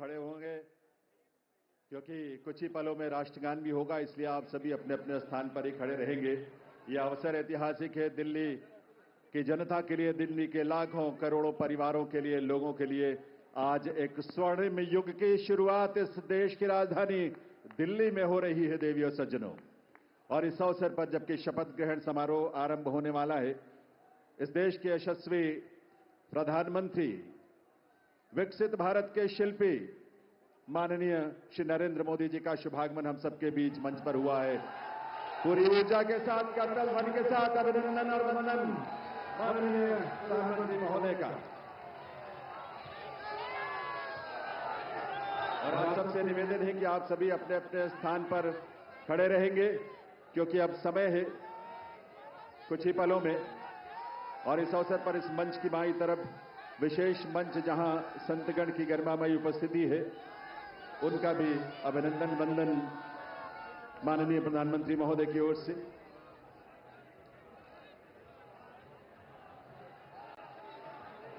खड़े होंगे क्योंकि कुछ ही पलों में राष्ट्रगान भी होगा, इसलिए आप सभी अपने अपने स्थान पर ही खड़े रहेंगे। यह अवसर ऐतिहासिक है दिल्ली की जनता के लिए, दिल्ली के लाखों करोड़ों परिवारों के लिए, लोगों के लिए। आज एक स्वर्णिम युग की शुरुआत इस देश की राजधानी दिल्ली में हो रही है देवियों सज्जनों। और इस अवसर पर जबकि शपथ ग्रहण समारोह आरंभ होने वाला है, इस देश के यशस्वी प्रधानमंत्री, विकसित भारत के शिल्पी माननीय श्री नरेंद्र मोदी जी का शुभागमन हम सबके बीच मंच पर हुआ है। पूरी ऊर्जा के साथ, करतल ध्वनि के साथ अभिनंदन और वंदन माननीय प्रधानमंत्री महोदय का। और आप सबसे निवेदन है कि आप सभी अपने अपने स्थान पर खड़े रहेंगे क्योंकि अब समय है कुछ ही पलों में। और इस अवसर पर इस मंच की बाईं तरफ विशेष मंच जहां संतगण की गरिमामयी उपस्थिति है, उनका भी अभिनंदन वंदन माननीय प्रधानमंत्री महोदय की ओर से।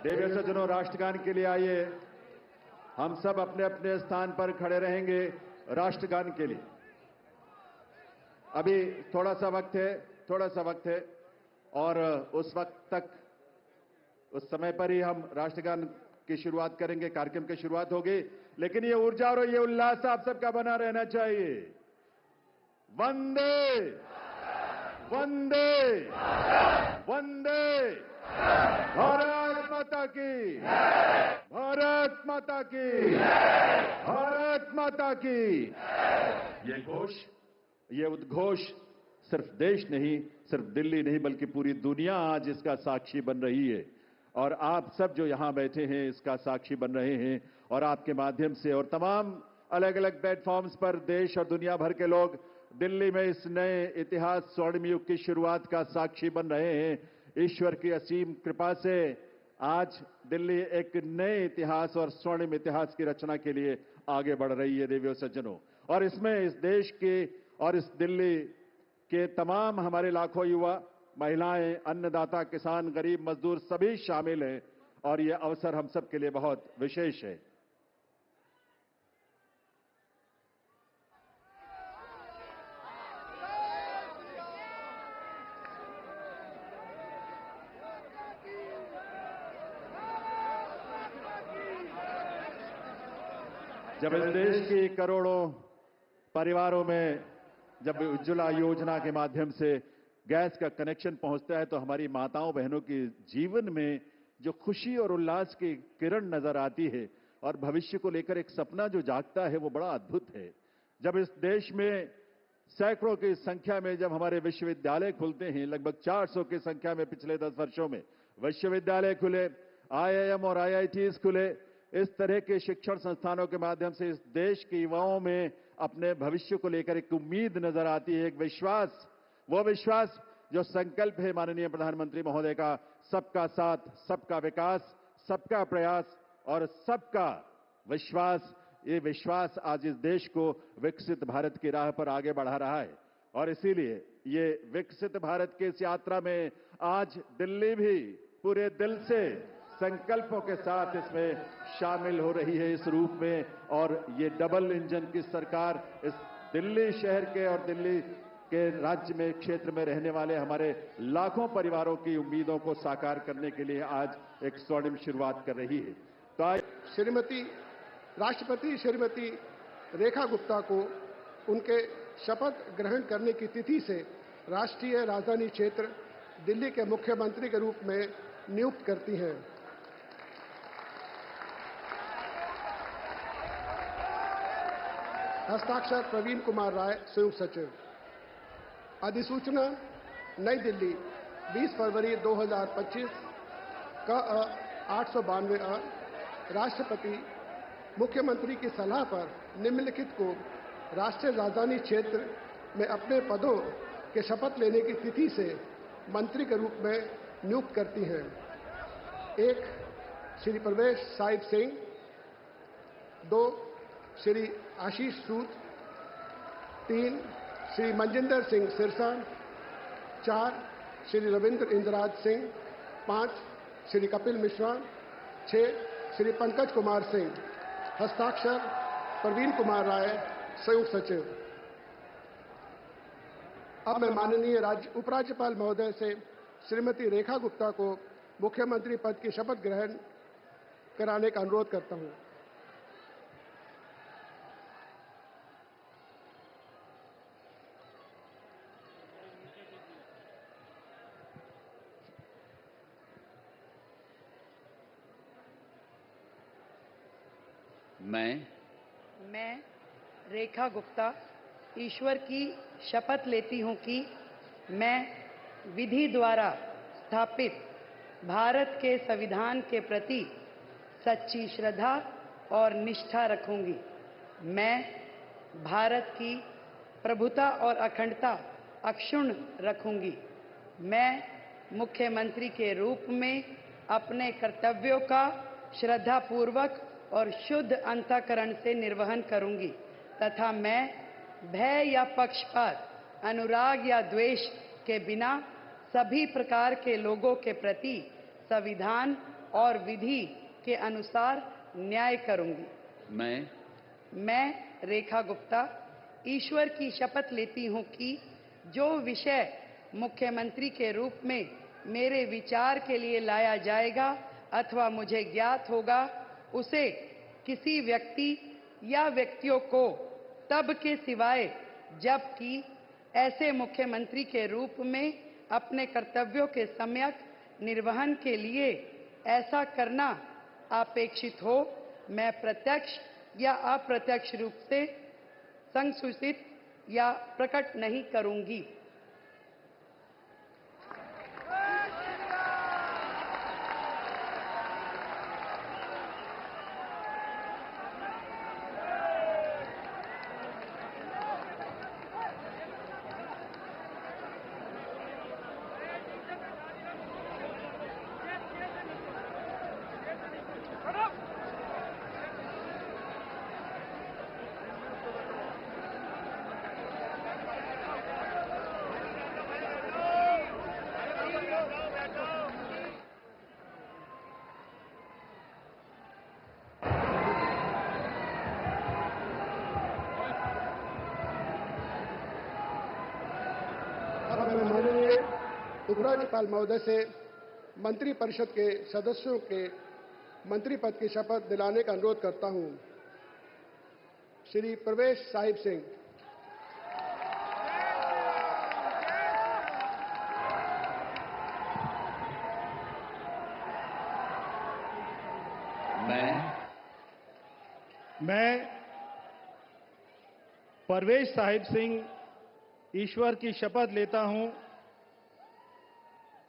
देवियों सज्जनों, राष्ट्रगान के लिए आइए, हम सब अपने अपने स्थान पर खड़े रहेंगे राष्ट्रगान के लिए। अभी थोड़ा सा वक्त है और उस वक्त तक, उस समय पर ही हम राष्ट्रगान की शुरुआत करेंगे, कार्यक्रम की शुरुआत होगी। लेकिन ये ऊर्जा और ये उल्लास आप सबका बना रहना चाहिए। वंदे वंदे वंदे, भारत माता की, भारत माता की, भारत माता की। ये उद्घोष सिर्फ देश नहीं, सिर्फ दिल्ली नहीं, बल्कि पूरी दुनिया आज इसका साक्षी बन रही है। और आप सब जो यहां बैठे हैं इसका साक्षी बन रहे हैं। और आपके माध्यम से और तमाम अलग अलग प्लेटफॉर्म्स पर देश और दुनिया भर के लोग दिल्ली में इस नए इतिहास, स्वर्णिम युग की शुरुआत का साक्षी बन रहे हैं। ईश्वर की असीम कृपा से आज दिल्ली एक नए इतिहास और स्वर्णिम इतिहास की रचना के लिए आगे बढ़ रही है देवियों सज्जनों। और इसमें इस देश के और इस दिल्ली के तमाम हमारे लाखों युवा, महिलाएं, अन्नदाता, किसान, गरीब, मजदूर सभी शामिल हैं। और यह अवसर हम सब के लिए बहुत विशेष है। जब इस देश की करोड़ों परिवारों में जब उज्ज्वला योजना के माध्यम से गैस का कनेक्शन पहुंचता है, तो हमारी माताओं बहनों के जीवन में जो खुशी और उल्लास की किरण नजर आती है और भविष्य को लेकर एक सपना जो जागता है, वो बड़ा अद्भुत है। जब इस देश में सैकड़ों की संख्या में जब हमारे विश्वविद्यालय खुलते हैं, लगभग 400 की संख्या में पिछले 10 वर्षों में विश्वविद्यालय खुले, IIM और IITs खुले, इस तरह के शिक्षण संस्थानों के माध्यम से इस देश के युवाओं में अपने भविष्य को लेकर एक उम्मीद नजर आती है, एक विश्वास। वो विश्वास जो संकल्प है माननीय प्रधानमंत्री महोदय का, सबका साथ, सबका विकास, सबका प्रयास और सबका विश्वास। ये विश्वास आज इस देश को विकसित भारत की राह पर आगे बढ़ा रहा है। और इसीलिए ये विकसित भारत की इस यात्रा में आज दिल्ली भी पूरे दिल से संकल्पों के साथ इसमें शामिल हो रही है इस रूप में। और ये डबल इंजन की सरकार इस दिल्ली शहर के और दिल्ली के राज्य में, क्षेत्र में रहने वाले हमारे लाखों परिवारों की उम्मीदों को साकार करने के लिए आज एक स्वर्णिम शुरुआत कर रही है। तो आज राष्ट्रपति श्रीमती रेखा गुप्ता को उनके शपथ ग्रहण करने की तिथि से राष्ट्रीय राजधानी क्षेत्र दिल्ली के मुख्यमंत्री के रूप में नियुक्त करती हैं। हस्ताक्षर प्रवीण कुमार राय, संयुक्त सचिव। अधिसूचना नई दिल्ली 20 फरवरी 2025 का 892 राष्ट्रपति मुख्यमंत्री की सलाह पर निम्नलिखित को राष्ट्रीय राजधानी क्षेत्र में अपने पदों के शपथ लेने की तिथि से मंत्री के रूप में नियुक्त करती हैं। 1 श्री प्रवेश साहिब सिंह, 2 श्री आशीष सूद, 3 श्री मनजिंदर सिंह सिरसा, 4 श्री रविंद्र इंद्राज सिंह, 5 श्री कपिल मिश्रा, 6 श्री पंकज कुमार सिंह। हस्ताक्षर प्रवीण कुमार राय, संयुक्त सचिव। अब मैं माननीय उपराज्यपाल महोदय से श्रीमती रेखा गुप्ता को मुख्यमंत्री पद की शपथ ग्रहण कराने का अनुरोध करता हूं। मैं रेखा गुप्ता ईश्वर की शपथ लेती हूं कि मैं विधि द्वारा स्थापित भारत के संविधान के प्रति सच्ची श्रद्धा और निष्ठा रखूंगी। मैं भारत की प्रभुता और अखंडता अक्षुण्ण रखूंगी। मैं मुख्यमंत्री के रूप में अपने कर्तव्यों का श्रद्धापूर्वक और शुद्ध अंतःकरण से निर्वहन करूंगी तथा मैं भय या पक्षपात, अनुराग या द्वेष के बिना सभी प्रकार के लोगों के प्रति संविधान और विधि के अनुसार न्याय करूंगी। मैं रेखा गुप्ता ईश्वर की शपथ लेती हूं कि जो विषय मुख्यमंत्री के रूप में मेरे विचार के लिए लाया जाएगा अथवा मुझे ज्ञात होगा, उसे किसी व्यक्ति या व्यक्तियों को तब के सिवाय जबकि ऐसे मुख्यमंत्री के रूप में अपने कर्तव्यों के सम्यक निर्वहन के लिए ऐसा करना अपेक्षित हो, मैं प्रत्यक्ष या अप्रत्यक्ष रूप से संसूचित या प्रकट नहीं करूंगी। माननीय उपराज्यपाल महोदय से मंत्री परिषद के सदस्यों के मंत्री पद की शपथ दिलाने का अनुरोध करता हूं। श्री प्रवेश साहिब सिंह। मैं परवेश साहिब सिंह ईश्वर की शपथ लेता हूं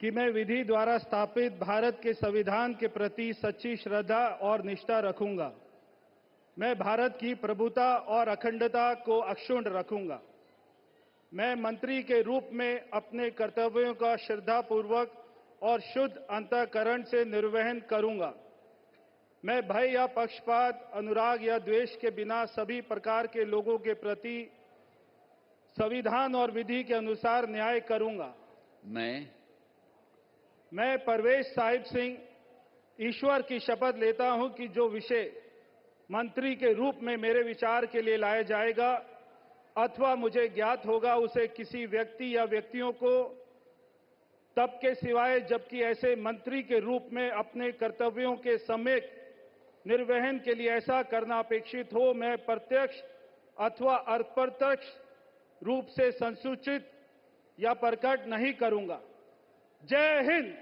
कि मैं विधि द्वारा स्थापित भारत के संविधान के प्रति सच्ची श्रद्धा और निष्ठा रखूंगा। मैं भारत की प्रभुता और अखंडता को अक्षुण्ण रखूंगा। मैं मंत्री के रूप में अपने कर्तव्यों का श्रद्धापूर्वक और शुद्ध अंतःकरण से निर्वहन करूंगा। मैं भय या पक्षपात, अनुराग या द्वेष के बिना सभी प्रकार के लोगों के प्रति संविधान और विधि के अनुसार न्याय करूंगा। मैं परवेश साहिब सिंह ईश्वर की शपथ लेता हूं कि जो विषय मंत्री के रूप में मेरे विचार के लिए लाया जाएगा अथवा मुझे ज्ञात होगा, उसे किसी व्यक्ति या व्यक्तियों को तब के सिवाय जबकि ऐसे मंत्री के रूप में अपने कर्तव्यों के सम्यक निर्वहन के लिए ऐसा करना अपेक्षित हो, मैं प्रत्यक्ष अथवा अप्रत्यक्ष रूप से संसूचित या प्रकट नहीं करूंगा। जय हिंद।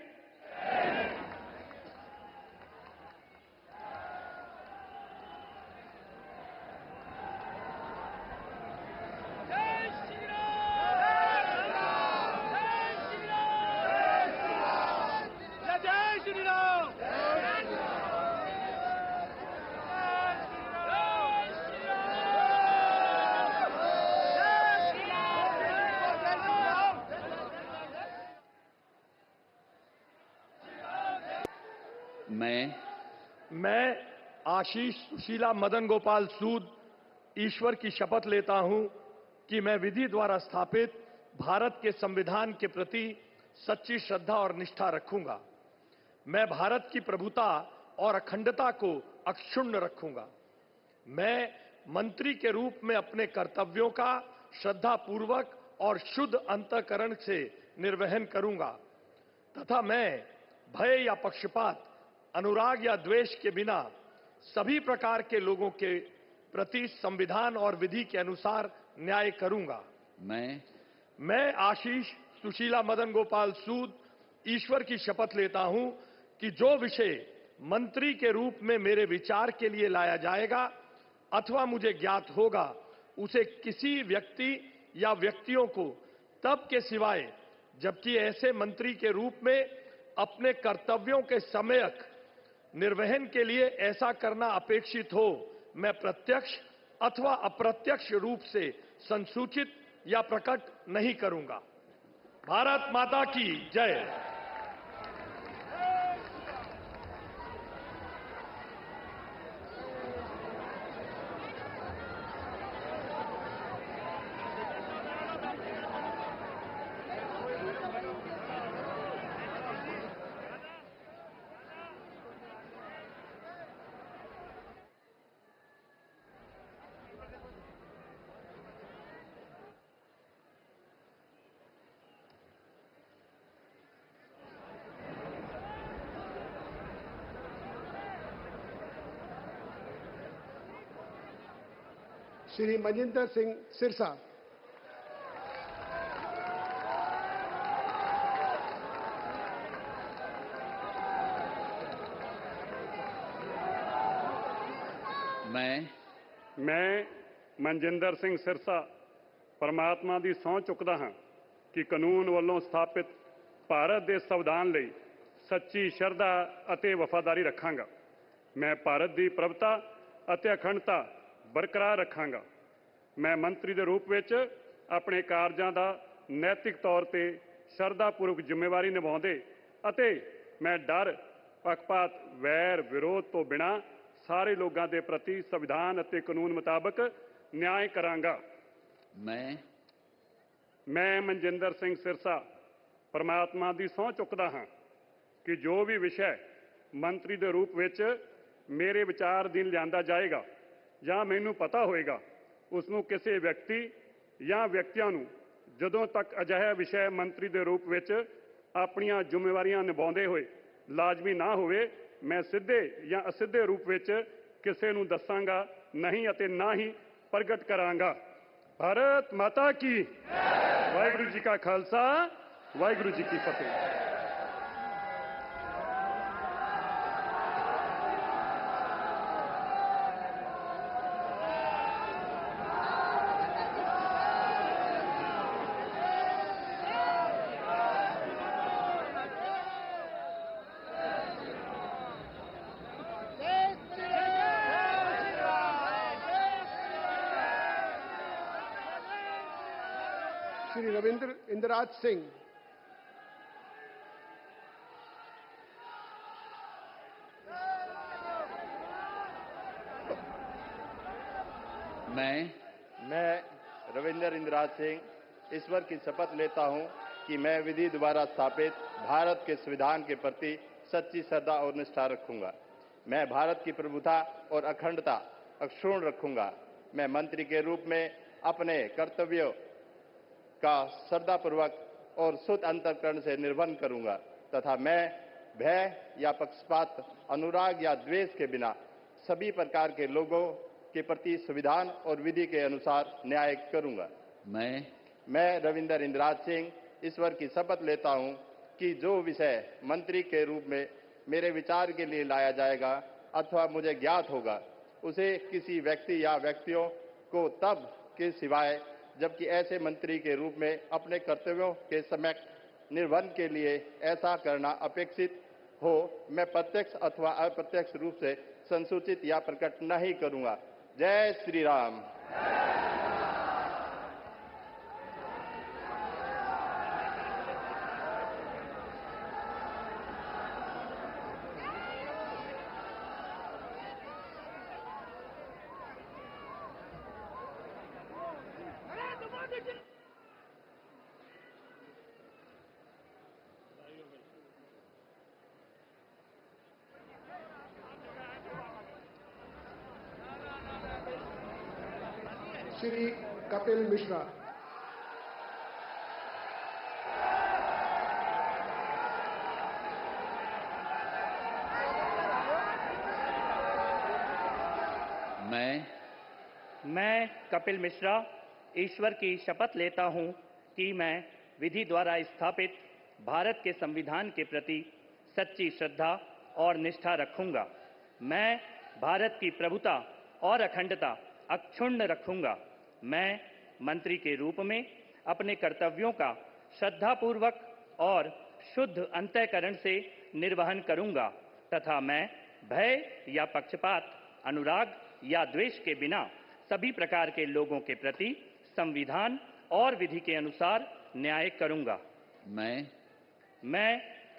मैं आशीष सुशीला मदन गोपाल सूद ईश्वर की शपथ लेता हूं कि मैं विधि द्वारा स्थापित भारत के संविधान के प्रति सच्ची श्रद्धा और निष्ठा रखूंगा। मैं भारत की प्रभुता और अखंडता को अक्षुण्ण रखूंगा। मैं मंत्री के रूप में अपने कर्तव्यों का श्रद्धापूर्वक और शुद्ध अंतःकरण से निर्वहन करूंगा तथा मैं भय या पक्षपात, अनुराग या द्वेष के बिना सभी प्रकार के लोगों के प्रति संविधान और विधि के अनुसार न्याय करूंगा। मैं आशीष सुशीला मदन गोपाल सूद ईश्वर की शपथ लेता हूं कि जो विषय मंत्री के रूप में मेरे विचार के लिए लाया जाएगा अथवा मुझे ज्ञात होगा, उसे किसी व्यक्ति या व्यक्तियों को तब के सिवाय जबकि ऐसे मंत्री के रूप में अपने कर्तव्यों के सम्यक निर्वहन के लिए ऐसा करना अपेक्षित हो, मैं प्रत्यक्ष अथवा अप्रत्यक्ष रूप से संसूचित या प्रकट नहीं करूंगा। भारत माता की जय। श्री मनजिंदर सिंह सिरसा। मैं मनजिंदर सिंह सिरसा परमात्मा ਦੀ ਸਹੁੰ ਚੁੱਕਦਾ ਹਾਂ ਕਿ ਕਾਨੂੰਨ ਵੱਲੋਂ ਸਥਾਪਿਤ ਭਾਰਤ ਦੇ ਸੰਵਿਧਾਨ ਲਈ ਸੱਚੀ ਸ਼ਰਧਾ ਅਤੇ ਵਫਾਦਾਰੀ ਰੱਖਾਂਗਾ। ਮੈਂ ਭਾਰਤ ਦੀ ਪ੍ਰਭੁਤਾ ਅਤੇ ਅਖੰਡਤਾ ਬਰਕਰਾਰ ਰੱਖਾਂਗਾ। ਮੈਂ ਮੰਤਰੀ ਦੇ ਰੂਪ ਵਿੱਚ ਆਪਣੇ ਕਾਰਜਾਂ ਦਾ ਨੈਤਿਕ ਤੌਰ ਤੇ ਸ਼ਰਧਾਪੂਰਵਕ ਜ਼ਿੰਮੇਵਾਰੀ ਨਿਭਾਉਂਦੇ ਅਤੇ ਮੈਂ ਡਰ, ਪੱਖਪਾਤ, ਵੈਰ, ਵਿਰੋਧ ਤੋਂ ਬਿਨਾਂ ਸਾਰੇ ਲੋਕਾਂ ਦੇ ਪ੍ਰਤੀ ਸੰਵਿਧਾਨ ਅਤੇ ਕਾਨੂੰਨ ਮੁਤਾਬਕ ਨਿਆਂ ਕਰਾਂਗਾ। ਮੈਂ ਮਨਜਿੰਦਰ ਸਿੰਘ ਸਿਰਸਾ ਪਰਮਾਤਮਾ ਦੀ ਸਹੁੰ ਚੁੱਕਦਾ ਹਾਂ ਕਿ ਜੋ ਵੀ ਵਿਸ਼ਾ ਮੰਤਰੀ ਦੇ ਰੂਪ ਵਿੱਚ ਮੇਰੇ ਵਿਚਾਰ ਅਧੀਨ ਲਿਆਂਦਾ ਜਾਏਗਾ ਜਾਂ ਮੈਨੂੰ ਪਤਾ ਹੋਏਗਾ, ਉਸ ਨੂੰ ਕਿਸੇ ਵਿਅਕਤੀ ਜਾਂ ਵਿਅਕਤੀਆਂ ਨੂੰ ਜਦੋਂ ਤੱਕ ਅਜਿਹਾ ਵਿਸ਼ਾ ਮੰਤਰੀ ਦੇ ਰੂਪ ਵਿੱਚ ਆਪਣੀਆਂ ਜ਼ਿੰਮੇਵਾਰੀਆਂ ਨਿਭਾਉਂਦੇ ਹੋਏ ਲਾਜ਼ਮੀ ਨਾ ਹੋਵੇ, ਮੈਂ ਸਿੱਧੇ ਜਾਂ ਅਸਿੱਧੇ ਰੂਪ ਵਿੱਚ ਕਿਸੇ ਨੂੰ ਦੱਸਾਂਗਾ ਨਹੀਂ ਅਤੇ ਨਾ ਹੀ ਪ੍ਰਗਟ ਕਰਾਂਗਾ। ਭਾਰਤ ਮਾਤਾ ਕੀ ਵਾਹਿਗੁਰੂ ਜੀ ਕਾ ਖਾਲਸਾ, ਵਾਹਿਗੁਰੂ ਜੀ ਕੀ ਫਤਿਹ। श्री रविंद्र इंद्राज सिंह। मैं रविंद्र इंद्राज सिंह ईश्वर की शपथ लेता हूं कि मैं विधि द्वारा स्थापित भारत के संविधान के प्रति सच्ची श्रद्धा और निष्ठा रखूंगा। मैं भारत की प्रभुता और अखंडता अक्षुण्ण रखूंगा। मैं मंत्री के रूप में अपने कर्तव्यों का श्रद्धापूर्वक और शुद्ध अंतःकरण से निर्वहन करूंगा तथा मैं भय या पक्षपात, अनुराग या द्वेष के बिना सभी प्रकार के लोगों के प्रति संविधान और विधि के अनुसार न्याय करूंगा। मैं रविंद्र इंद्राज सिंह ईश्वर की शपथ लेता हूं कि जो विषय मंत्री के रूप में मेरे विचार के लिए लाया जाएगा अथवा मुझे ज्ञात होगा, उसे किसी व्यक्ति या व्यक्तियों को तब के सिवाय जबकि ऐसे मंत्री के रूप में अपने कर्तव्यों के सम्यक निर्वहन के लिए ऐसा करना अपेक्षित हो, मैं प्रत्यक्ष अथवा अप्रत्यक्ष रूप से संसूचित या प्रकट नहीं करूंगा। जय श्री राम। श्री कपिल मिश्रा। मैं कपिल मिश्रा ईश्वर की शपथ लेता हूं कि मैं विधि द्वारा स्थापित भारत के संविधान के प्रति सच्ची श्रद्धा और निष्ठा रखूंगा। मैं भारत की प्रभुता और अखंडता अक्षुण्ण रखूंगा। मैं मंत्री के रूप में अपने कर्तव्यों का श्रद्धापूर्वक और शुद्ध अंतःकरण से निर्वहन करूंगा तथा मैं भय या पक्षपात, अनुराग या द्वेष के बिना सभी प्रकार के लोगों के प्रति संविधान और विधि के अनुसार न्याय करूंगा। मैं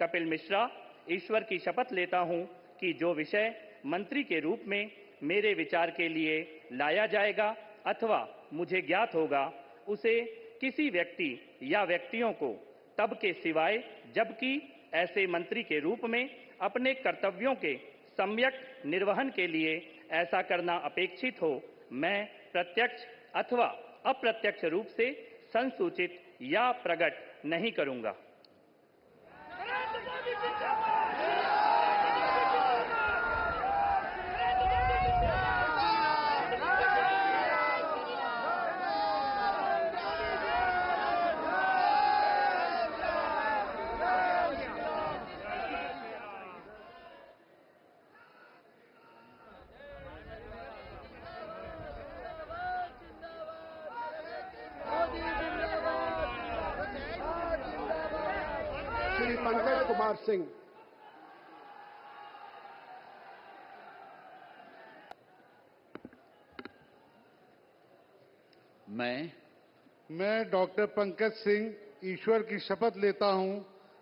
कपिल मिश्रा ईश्वर की शपथ लेता हूं कि जो विषय मंत्री के रूप में मेरे विचार के लिए लाया जाएगा अथवा मुझे ज्ञात होगा, उसे किसी व्यक्ति या व्यक्तियों को तब के सिवाय जबकि ऐसे मंत्री के रूप में अपने कर्तव्यों के सम्यक निर्वहन के लिए ऐसा करना अपेक्षित हो, मैं प्रत्यक्ष अथवा अप्रत्यक्ष रूप से संसूचित या प्रकट नहीं करूंगा। श्री पंकज कुमार सिंह। मैं डॉक्टर पंकज सिंह ईश्वर की शपथ लेता हूं,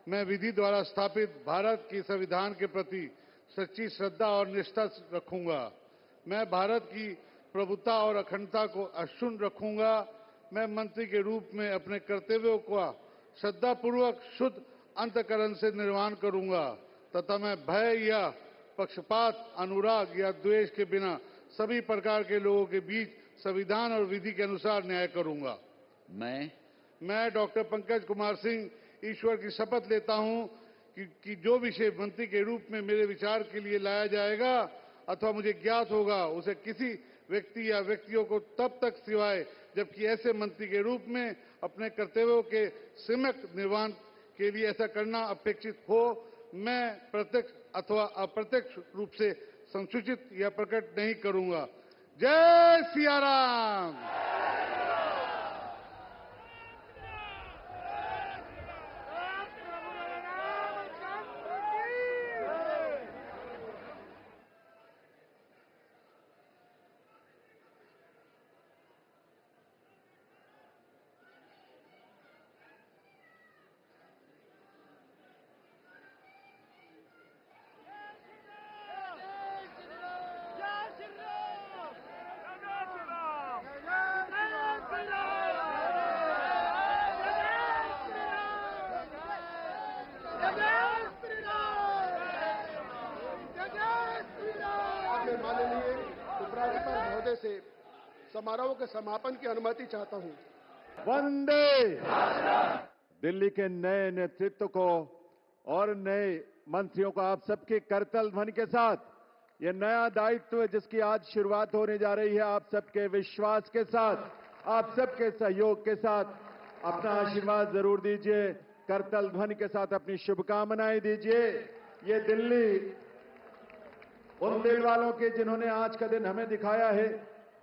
मैं विधि द्वारा स्थापित भारत के संविधान के प्रति सच्ची श्रद्धा और निष्ठा रखूंगा। मैं भारत की प्रभुता और अखंडता को अक्षुण्ण रखूंगा। मैं मंत्री के रूप में अपने कर्तव्यों का श्रद्धापूर्वक शुद्ध अंतःकरण से निर्वहन करूंगा तथा मैं भय या पक्षपात, अनुराग या द्वेष के बिना सभी प्रकार के लोगों के बीच संविधान और विधि के अनुसार न्याय करूंगा। मैं डॉक्टर पंकज कुमार सिंह ईश्वर की शपथ लेता हूं कि जो विषय मंत्री के रूप में मेरे विचार के लिए लाया जाएगा अथवा मुझे ज्ञात होगा, उसे किसी व्यक्ति या व्यक्तियों को तब तक सिवाय जबकि ऐसे मंत्री के रूप में अपने कर्तव्यों के सम्यक निर्वहन के लिए ऐसा करना अपेक्षित हो, मैं प्रत्यक्ष अथवा अप्रत्यक्ष रूप से संसूचित या प्रकट नहीं करूंगा। जय सिया राम। माननीय उपराज्यपाल महोदय से समारोह के समापन की अनुमति चाहता हूं। वंदे दिल्ली के नए नेतृत्व को और नए मंत्रियों को आप सबके करतल ध्वनि के साथ ये नया दायित्व जिसकी आज शुरुआत होने जा रही है, आप सबके विश्वास के साथ, आप सबके सहयोग के साथ अपना आशीर्वाद जरूर दीजिए। करतल ध्वनि के साथ अपनी शुभकामनाएं दीजिए। ये दिल्ली उन दिल वालों के जिन्होंने आज का दिन हमें दिखाया है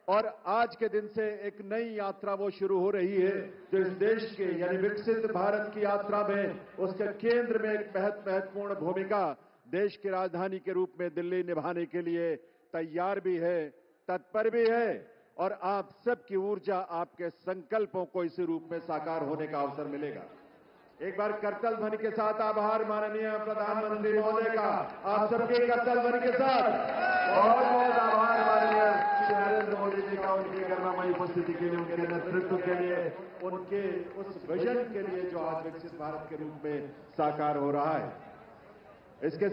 और आज के दिन से एक नई यात्रा वो शुरू हो रही है जो इस देश के यानी विकसित भारत की यात्रा में उसके केंद्र में एक महत्वपूर्ण भूमिका देश की राजधानी के रूप में दिल्ली निभाने के लिए तैयार भी है, तत्पर भी है और आप सबकी ऊर्जा, आपके संकल्पों को इसी रूप में साकार होने का अवसर मिलेगा। एक बार करतल ध्वनि के साथ आभार माननीय प्रधानमंत्री महोदय का, आप सबके करतल ध्वनि के साथ बहुत बहुत आभार माननीय श्री नरेंद्र मोदी जी का, उनकी गरिमामयी उपस्थिति के लिए, उनके नेतृत्व के लिए, उनके उस विजन के लिए जो आज विकसित भारत के रूप में साकार हो रहा है। इसके